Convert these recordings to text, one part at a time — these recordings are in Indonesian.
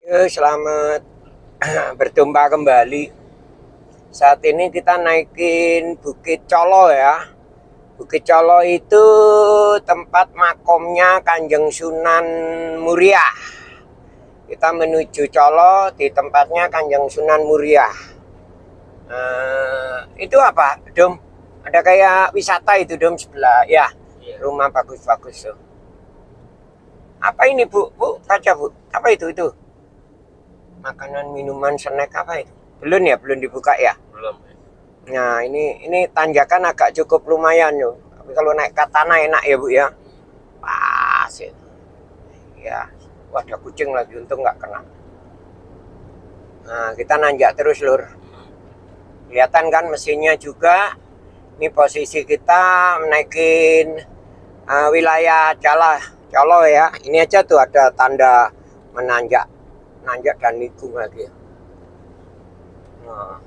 Selamat berjumpa kembali. Saat ini kita naikin Bukit Colo ya. Bukit Colo itu tempat makomnya Kanjeng Sunan Muria. Kita menuju Colo, di tempatnya Kanjeng Sunan Muria. Itu apa, Dom? Ada kayak wisata itu, Dom, sebelah. Ya, rumah bagus-bagus tuh. Apa ini, Bu? Bu, baca, Bu. Apa itu? Makanan, minuman, snack apa itu? Belum ya, belum dibuka ya? Belum. Nah, ini tanjakan agak cukup lumayan loh. Tapi kalau naik ke tanah enak ya, Bu ya. Pas ya. Ya, wah, ada kucing lagi, untung nggak kena. Nah, kita nanjak terus, Lur. Kelihatan kan mesinnya juga. Ini posisi kita menaikin wilayah Colo ya. Ini aja tuh ada tanda menanjak dan nikung lagi. Nah.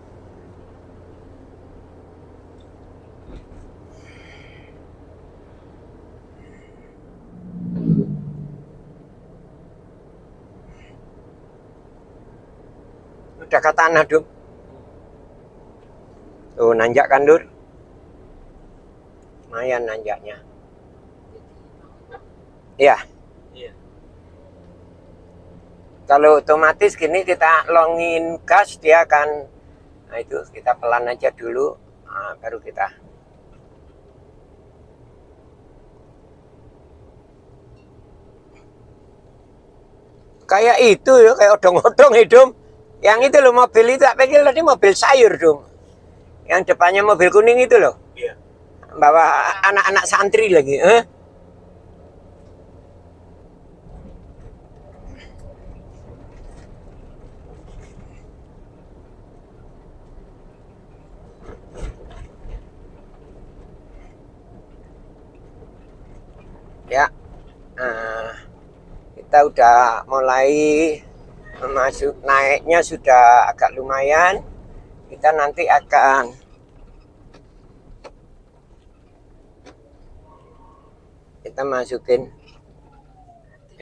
Udah ke tanah, Dum. Tuh, nanjak kan, Dur? Lumayan nanjaknya. Iya. Kalau otomatis gini kita longin gas, dia akan, nah itu kita pelan aja dulu, nah, baru kita. Kayak itu ya, kayak odong-odong hidup. Yang itu loh, mobil itu, tak pikir tadi mobil sayur dong. Yang depannya mobil kuning itu loh. Iya. Bawa anak-anak santri lagi. Ya, nah, kita udah mulai masuk, naiknya sudah agak lumayan. Kita nanti akan masukin.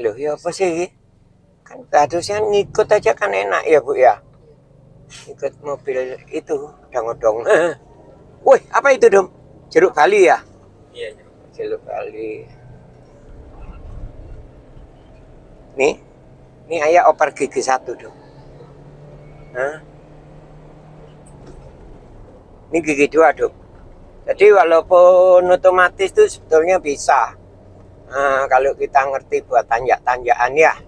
Loh ya apa sih? Kan harusnya ngikut aja kan enak ya, Bu ya. Ikut mobil itu odong-odong. Wih, apa itu, Dom? Jeruk Bali ya? Iya. Jeruk Bali. Ini ayah oper gigi 1, Dom. Hah? Ini gigi 2, Dom. Jadi walaupun otomatis itu sebetulnya bisa. Nah, kalau kita ngerti buat tanjak-tanjakan ya.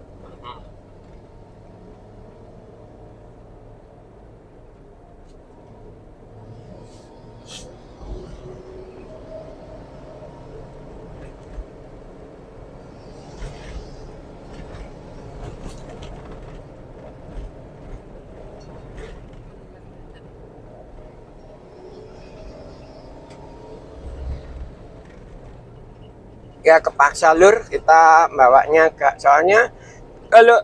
Ya kepaksa, Lur, kita bawanya gak, soalnya kalau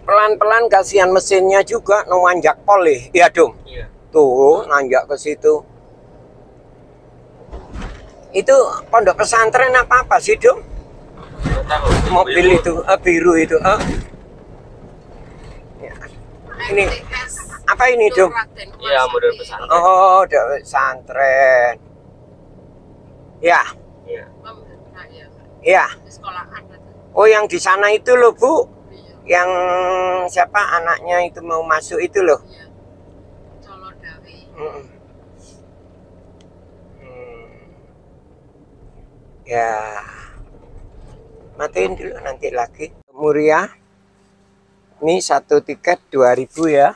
pelan-pelan kasihan mesinnya juga nanjak poli ya, Dong. Iya. Tuh nanjak ke situ. Itu pondok pesantren apa sih, Dong? Mobil itu biru itu. Ya. Ini apa ini, Dong? Iya, model pesantren. Oh, pesantren. Ya. Iya. Iya. Oh, yang di sana itu loh, Bu. Yang siapa anaknya itu mau masuk itu loh. Colo Dawi. Ya. Matiin dulu nanti lagi. Muria. Ini 1 tiket 2.000 ya.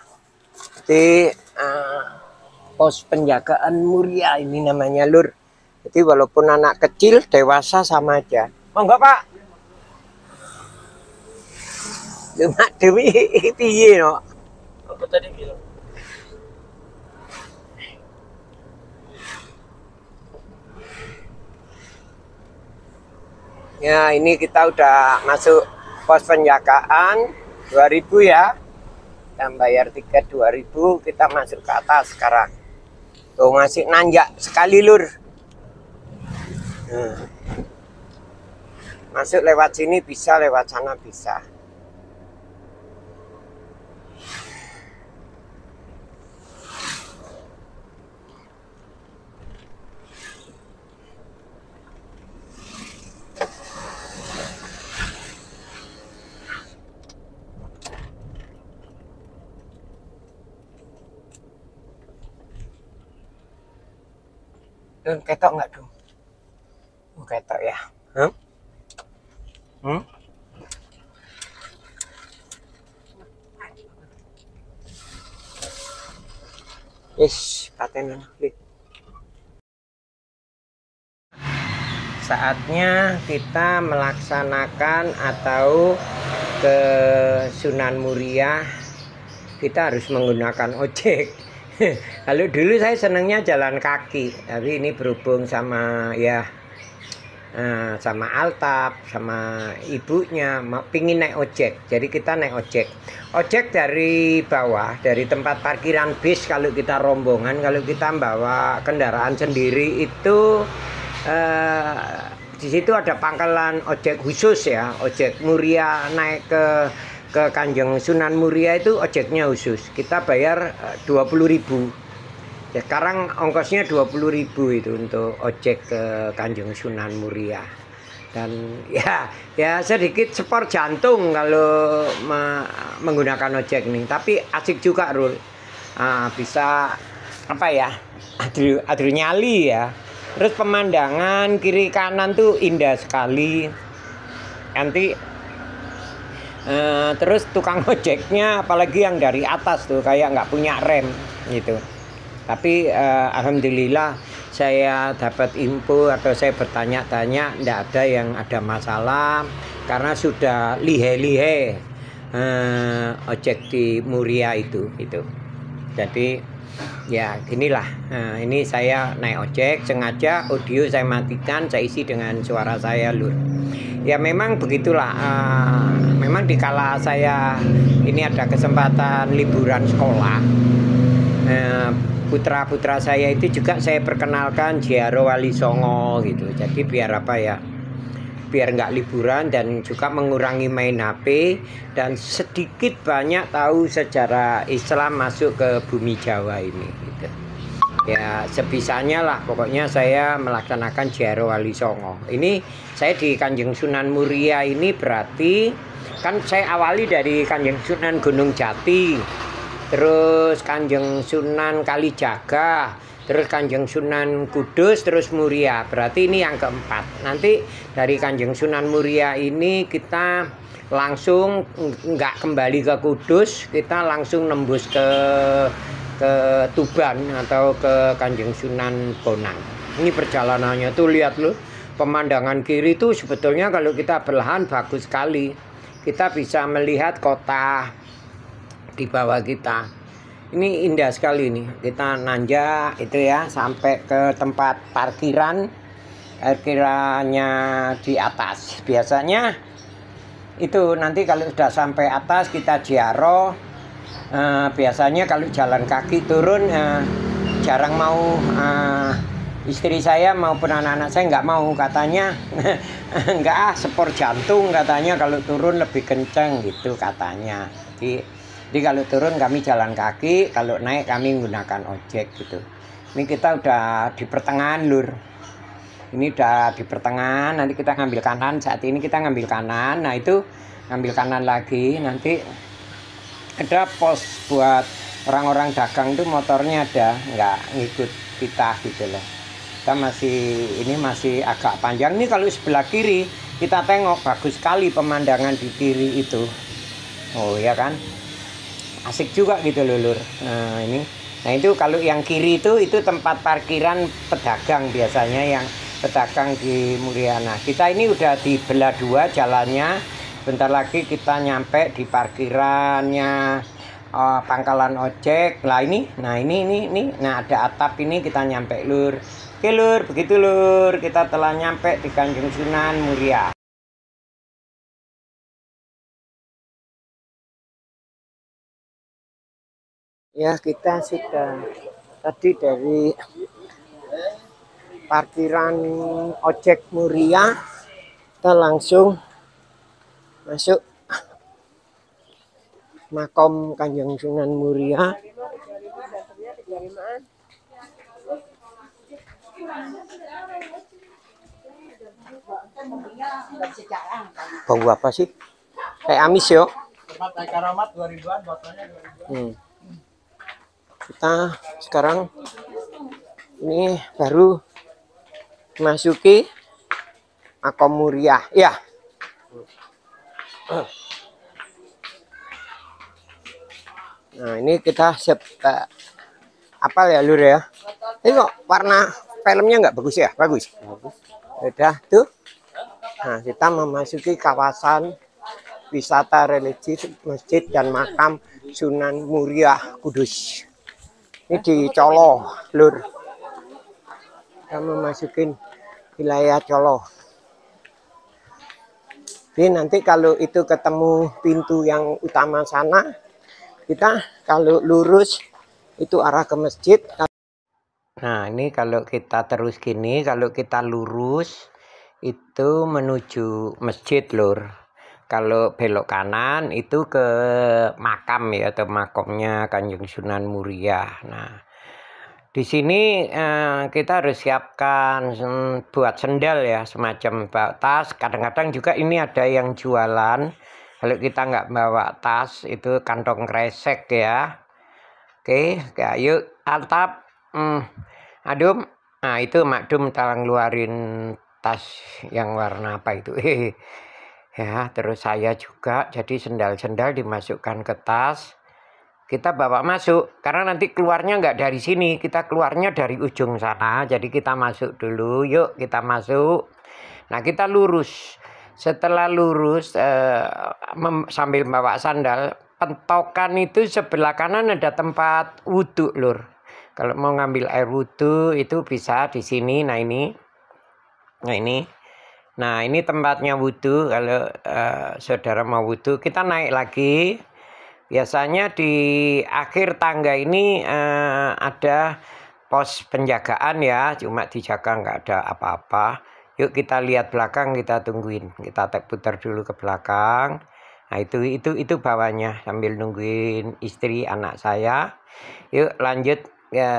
Di pos penjagaan Muria ini namanya, Lur. Jadi walaupun anak kecil, dewasa sama aja. Monggo, Pak. Cuma demi piye no? Aku tadi bilang. Ya, ini kita udah masuk pos penjagaan 2.000 ya. Kita bayar tiket 2.000, kita masuk ke atas sekarang. Tuh masih nanjak sekali, Lur. Masuk lewat sini bisa, lewat sana bisa. Ketok nggak dong? Ketok ya. Yes, patenan. Saatnya kita melaksanakan atau ke Sunan Muria, kita harus menggunakan ojek. Lalu dulu saya senangnya jalan kaki, tapi ini berhubung sama sama Altap, sama ibunya pingin naik ojek, jadi kita naik ojek. Ojek dari bawah, dari tempat parkiran bis kalau kita rombongan, kalau kita bawa kendaraan sendiri itu di situ ada pangkalan ojek khusus ya, ojek Muria naik ke Kanjeng Sunan Muria itu ojeknya khusus. Kita bayar 20.000. Ya, sekarang ongkosnya 20.000 itu untuk ojek ke Kanjeng Sunan Muria. Dan ya sedikit sport jantung kalau menggunakan ojek ini. Tapi asik juga, Rul. Bisa apa ya? Adrenalin ya. Terus pemandangan kiri kanan tuh indah sekali. Nanti terus tukang ojeknya apalagi yang dari atas tuh kayak nggak punya rem gitu. Tapi alhamdulillah saya dapat info atau saya bertanya-tanya tidak ada yang ada masalah karena sudah lihe-lihe ojek di Muria itu. Jadi ya ginilah, ini saya naik ojek sengaja audio saya matikan, saya isi dengan suara saya, Lur. Ya memang begitulah, memang dikala saya ini ada kesempatan liburan sekolah, putra-putra saya itu juga saya perkenalkan Jiaro Wali Songo gitu. Jadi biar apa ya, biar nggak liburan dan juga mengurangi main HP dan sedikit banyak tahu sejarah Islam masuk ke bumi Jawa ini gitu. Ya sebisanya lah, pokoknya saya melaksanakan Jiaro Wali Songo. Ini saya di Kanjeng Sunan Muria ini berarti kan saya awali dari Kanjeng Sunan Gunung Jati, terus Kanjeng Sunan Kalijaga, terus Kanjeng Sunan Kudus, terus Muria. Berarti ini yang keempat. Nanti dari Kanjeng Sunan Muria ini kita langsung nggak kembali ke Kudus, kita langsung nembus ke Tuban atau ke Kanjeng Sunan Bonang. Ini perjalanannya tuh lihat loh, pemandangan kiri tuh sebetulnya kalau kita berlahan bagus sekali. Kita bisa melihat kota di bawah kita. Ini indah sekali nih. Kita nanjak itu ya sampai ke tempat parkirannya di atas. Biasanya itu nanti kalau sudah sampai atas kita ziarah. Biasanya kalau jalan kaki turun jarang mau, istri saya maupun anak-anak saya nggak mau, katanya nggak sport jantung katanya, kalau turun lebih kenceng gitu katanya. Jadi kalau turun kami jalan kaki, kalau naik kami menggunakan ojek gitu. Ini kita udah di pertengahan, Lur. Ini udah di pertengahan, nanti kita ngambil kanan. Saat ini kita ngambil kanan, nah itu ngambil kanan lagi. Nanti ada pos buat orang-orang dagang itu, motornya ada, nggak ngikut kita gitu loh. Kita ini masih agak panjang. Ini kalau sebelah kiri kita tengok bagus sekali pemandangan di kiri itu. Oh ya kan? Asik juga gitu loh, Lur. Nah itu kalau yang kiri itu tempat parkiran pedagang, biasanya yang pedagang di Muria. Nah kita ini udah dibelah dua jalannya. Bentar lagi kita nyampe di parkirannya pangkalan ojek. Lah ini, nah ada atap ini, kita nyampe, Lur. Oke, Lur, begitu, Lur. Kita telah nyampe di Kanjeng Sunan Muria. Ya, kita sudah tadi dari parkiran ojek Muria, kita langsung masuk makom Kanjeng Sunan Muria. Bau apa sih? Kayak amis yo. Karamat 2000-an, botolnya 2000-an. Kita sekarang ini baru masuki makom Muria ya. Nah ini kita apa ya Lur ya, ini kok warna filmnya nggak bagus ya? Bagus, udah tuh. Nah kita memasuki kawasan wisata religi masjid dan makam Sunan Muria Kudus. Ini di Colo Lur, kita memasukin wilayah Colo. Jadi nanti kalau itu ketemu pintu yang utama sana, kita kalau lurus itu arah ke masjid. Nah ini kalau kita terus gini, kalau kita lurus itu menuju masjid Lur. Kalau belok kanan itu ke makam ya, atau makomnya Kanjeng Sunan Muria. Nah di sini kita harus siapkan buat sendal ya, semacam tas. Kadang-kadang juga ini ada yang jualan. Kalau kita nggak bawa tas itu kantong kresek ya. Oke, yuk Altap, Adum. Nah itu Makdum tolong ngeluarin tas yang warna apa itu. Ya, terus saya juga. Jadi sendal-sendal dimasukkan ke tas. Kita bawa masuk, karena nanti keluarnya nggak dari sini, kita keluarnya dari ujung sana. Jadi kita masuk dulu, yuk kita masuk. Nah kita lurus. Setelah lurus sambil bawa sandal, pentokan itu sebelah kanan ada tempat wudhu Lur. Kalau mau ngambil air wudhu itu bisa di sini. Nah ini, nah ini tempatnya wudhu. Kalau saudara mau wudhu, kita naik lagi. Biasanya di akhir tangga ini ada pos penjagaan ya, cuma dijaga nggak ada apa-apa. Yuk kita lihat belakang, kita tungguin, kita putar dulu ke belakang. Nah itu bawahnya sambil nungguin istri anak saya. Yuk lanjut ya,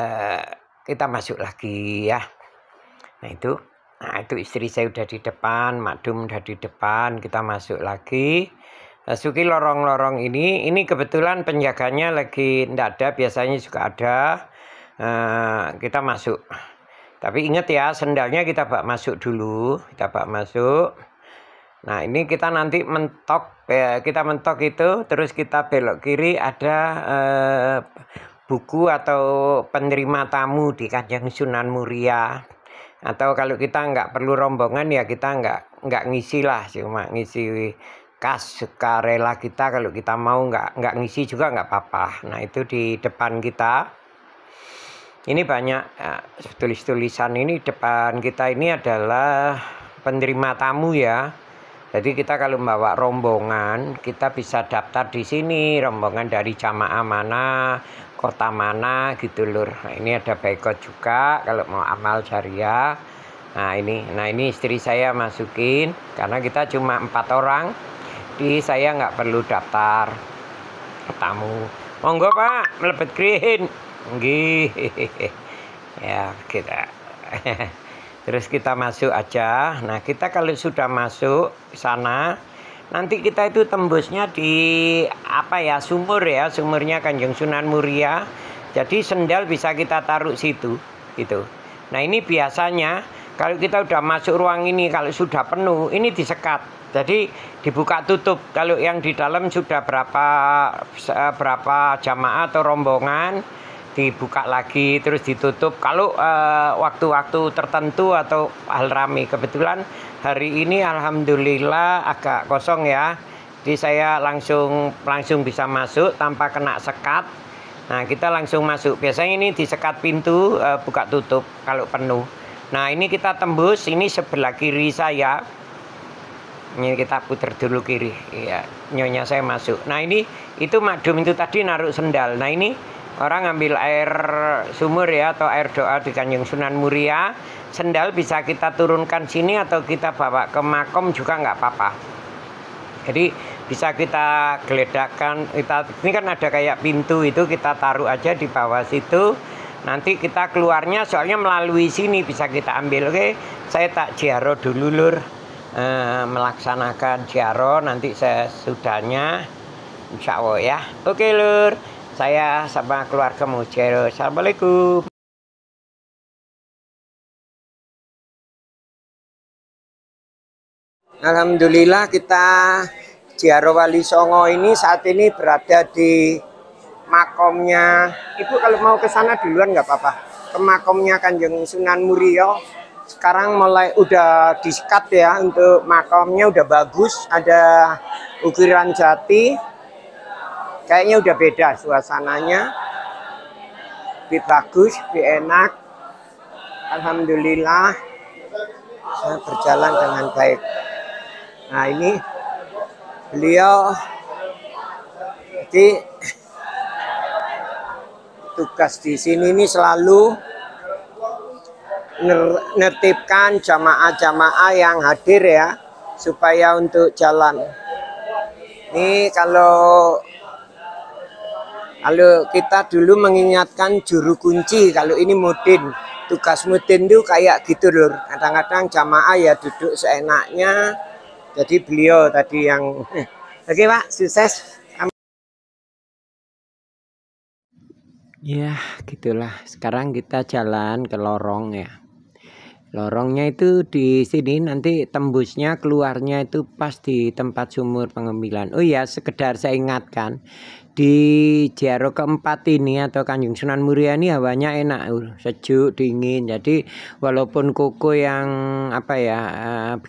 kita masuk lagi ya. Nah itu istri saya udah di depan, Makdum udah di depan, kita masuk lagi. Masuki lorong-lorong ini kebetulan penjaganya lagi tidak ada, biasanya juga ada. Kita masuk. Tapi ingat ya, sendalnya kita bawa masuk dulu, kita bawa masuk. Nah ini kita nanti mentok, kita mentok itu, terus kita belok kiri ada buku atau penerima tamu di Kanjeng Sunan Muria. Atau kalau kita nggak perlu rombongan ya kita nggak ngisi lah, cuma ngisi kas sukarela kita. Kalau kita mau nggak ngisi juga nggak apa-apa. Nah itu di depan kita ini banyak tulis-tulisan. Ini depan kita ini adalah penerima tamu ya. Jadi kita kalau membawa rombongan kita bisa daftar di sini, rombongan dari jamaah mana, kota mana gitu Lur. Nah ini ada baikot juga kalau mau amal jariah. Nah ini istri saya masukin karena kita cuma 4 orang. Jadi saya nggak perlu daftar tamu. Monggo Pak, melebet green. Nggih. Ya kita. Terus kita masuk aja. Nah kita kalau sudah masuk sana, nanti kita itu tembusnya di apa ya, sumur ya, sumurnya Kanjeng Sunan Muria. Jadi sendal bisa kita taruh situ gitu. Nah ini biasanya kalau kita udah masuk ruang ini, kalau sudah penuh ini disekat. Jadi dibuka tutup. Kalau yang di dalam sudah berapa jamaah atau rombongan, dibuka lagi terus ditutup. Kalau waktu-waktu tertentu atau hal rame, kebetulan hari ini alhamdulillah agak kosong ya. Jadi saya langsung bisa masuk tanpa kena sekat. Nah kita langsung masuk. Biasanya ini disekat pintu, buka tutup kalau penuh. Nah ini kita tembus, ini sebelah kiri saya. Ini kita putar dulu kiri ya, nyonya saya masuk. Nah ini itu Makdum itu tadi naruh sendal. Nah ini orang ngambil air sumur ya, atau air doa di Kanjeng Sunan Muria. Sendal bisa kita turunkan sini atau kita bawa ke makom juga nggak apa-apa. Jadi bisa kita geledakkan. Ini kan ada kayak pintu itu, kita taruh aja di bawah situ. Nanti kita keluarnya soalnya melalui sini bisa kita ambil. Oke, saya tak jiaro dulu Lur. Melaksanakan jiaro nanti sesudahnya insya Allah ya. Oke Lur, saya sama keluarga mau jiaro. Assalamualaikum. Alhamdulillah kita Ziarah Wali Songo ini saat ini berada di makomnya. Ibu kalau mau ke sana duluan nggak apa-apa. Ke makomnya Kanjeng Sunan Muria. Sekarang mulai udah di-cut ya untuk makomnya, udah bagus. Ada ukiran jati. Kayaknya udah beda suasananya. Lebih bagus, lebih enak. Alhamdulillah saya berjalan dengan baik. Nah ini beliau jadi tugas di sini ini selalu nertibkan jamaah-jamaah yang hadir ya, supaya untuk jalan. Ini kalau kita dulu mengingatkan juru kunci, kalau ini mudin, tugas mudin itu kayak gitu loh. Kadang-kadang jamaah ya duduk seenaknya. Jadi beliau tadi yang oke Pak, sukses. Ya, gitulah. Sekarang kita jalan ke lorong ya. Lorongnya itu di sini, nanti tembusnya keluarnya itu pas di tempat sumur pengambilan. Oh iya, sekedar saya ingatkan, di Ziarah keempat ini atau Kanjeng Sunan Muria ini hawanya enak, sejuk, dingin. Jadi walaupun koko yang apa ya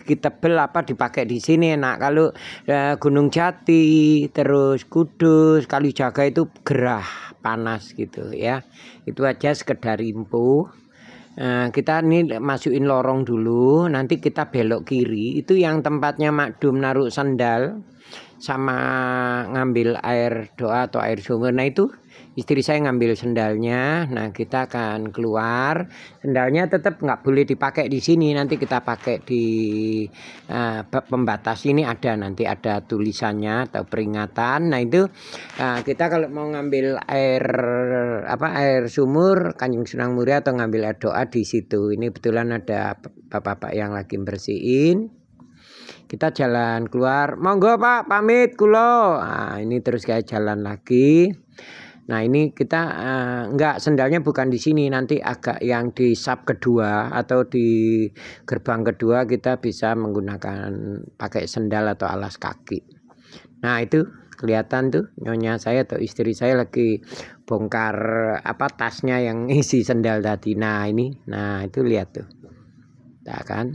tebel apa dipakai di sini enak. Kalau Gunung Jati, terus Kudus, Kalijaga itu gerah, panas gitu ya. Itu aja sekedar info. Kita ini masukin lorong dulu, nanti kita belok kiri. Itu yang tempatnya makdum naruh sandal sama ngambil air doa atau air sumur. Nah itu istri saya ngambil sendalnya. Nah kita akan keluar. Sendalnya tetap nggak boleh dipakai di sini. Nanti kita pakai di pembatas ini, ada nanti ada tulisannya atau peringatan. Nah itu kita kalau mau ngambil air sumur Kanjeng Sunan Muria atau ngambil air doa di situ. Ini betulan ada bapak-bapak yang lagi bersihin. Kita jalan keluar, monggo Pak, pamit kulo. Nah, ini terus kayak jalan lagi. Nah ini kita enggak, sendalnya bukan di sini, nanti agak yang di sub kedua atau di gerbang kedua kita bisa menggunakan pakai sendal atau alas kaki. Nah itu kelihatan tuh nyonya saya atau istri saya lagi bongkar tasnya yang isi sendal tadi. Nah ini, nah itu lihat tuh, nah kan.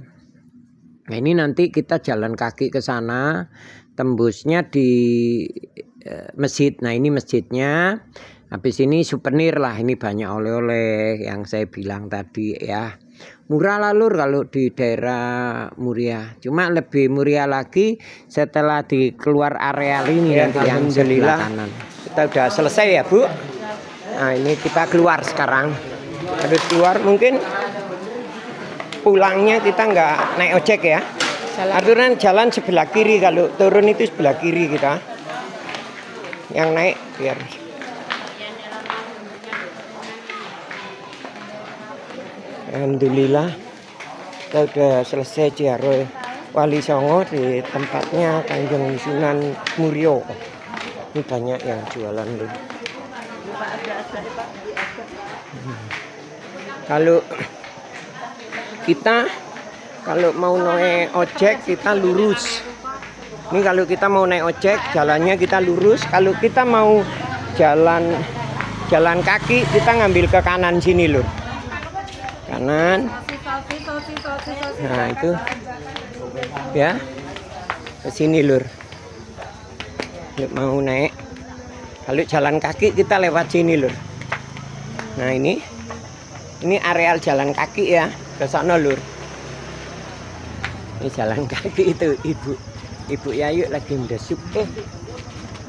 Nah ini nanti kita jalan kaki ke sana, tembusnya di masjid. Nah ini masjidnya. Habis ini souvenir lah, ini banyak oleh-oleh yang saya bilang tadi ya. Murah lah Lur kalau di daerah Muria. Cuma lebih murah lagi setelah di keluar area ini ya, nanti yang sebelah kanan. Kita udah selesai ya Bu. Nah ini kita keluar sekarang. Habis keluar mungkin pulangnya kita nggak naik ojek ya. Aturan jalan sebelah kiri, kalau turun itu sebelah kiri kita. Yang naik biar. Alhamdulillah kita udah selesai Ziarah Wali Songo di tempatnya Kanjeng Sunan Muria. Ini banyak yang jualan loh. Kalau mau naik ojek kita lurus. Ini kalau kita mau naik ojek jalannya kita lurus. Kalau kita mau jalan kaki kita ngambil ke kanan sini Lur. Kanan. Nah itu ya ke sini Lur. Kalau mau naik, kalau jalan kaki kita lewat sini Lur. Nah ini areal jalan kaki ya, ke sana Lur. Ini jalan kaki itu Ibu Yayu lagi mendesuk.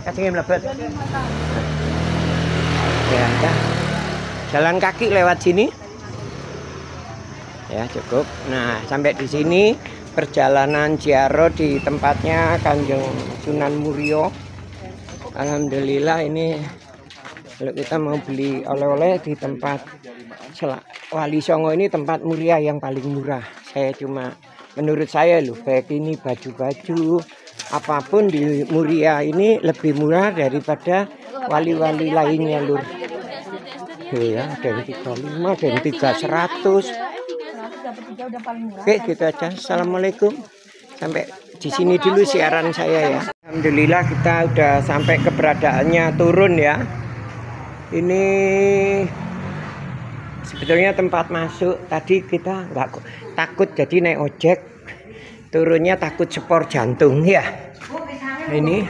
Kasih mlebet. Ya, jalan kaki lewat sini. Ya cukup. Nah sampai di sini perjalanan ziarah di tempatnya Kanjeng Sunan Muria. Alhamdulillah ini kalau kita mau beli oleh-oleh di tempat Wali Songo ini tempat muria yang paling murah. Menurut saya loh, kayak ini baju-baju apapun di Muria ini lebih murah daripada wali-wali lainnya Lur. Ya, ada yang 35, ada yang 300. Oke, gitu aja. Assalamualaikum. Sampai di sini dulu siaran saya ya. Alhamdulillah kita udah sampai keberadaannya turun ya. Ini sebetulnya tempat masuk. Tadi kita nggak takut jadi naik ojek. Turunnya takut spor jantung ya. Ini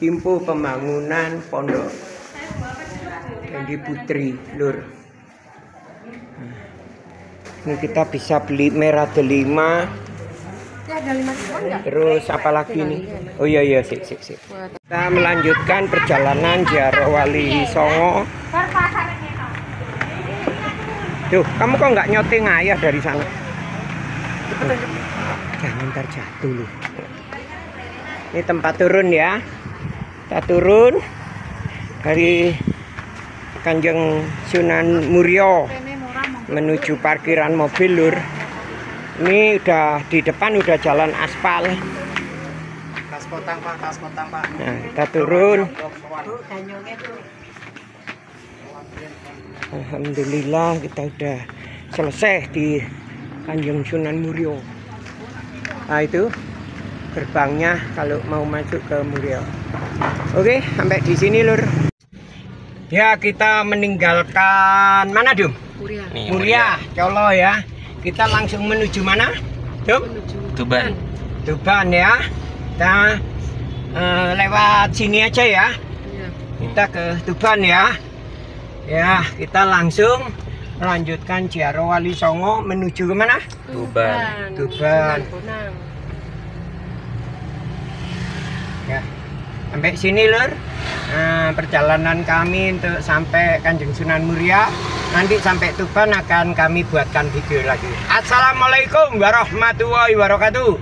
info pembangunan pondok Candi Putri Lur. Ini kita bisa beli merah delima. Terus apa lagi nih? Oh iya sik. Kita melanjutkan perjalanan ziarah Wali Songo. Tuh, kamu kok nggak nyoting ayah dari sana? Jangan terjatuh loh. Ini tempat turun ya. Kita turun dari Kanjeng Sunan Muria menuju parkiran mobil Lur. Ini udah di depan udah jalan aspal. Kas potang Pak. Nah, kita turun. Alhamdulillah kita udah selesai di Kanjeng Sunan Muria. Nah itu gerbangnya kalau mau masuk ke Muria. Oke, sampai di sini Lur. Ya kita meninggalkan mana Dum? Muria, Colo ya. Kita langsung menuju mana? Tuban. Tuban ya. Kita lewat sini aja ya. Kita ke Tuban ya. Ya, kita langsung melanjutkan ziarah Wali Songo menuju ke mana? Tuban. Ya. Sampai sini Lur. Perjalanan kami untuk sampai Kanjeng Sunan Muria. Nanti sampai Tuban akan kami buatkan video lagi. Assalamualaikum warahmatullahi wabarakatuh.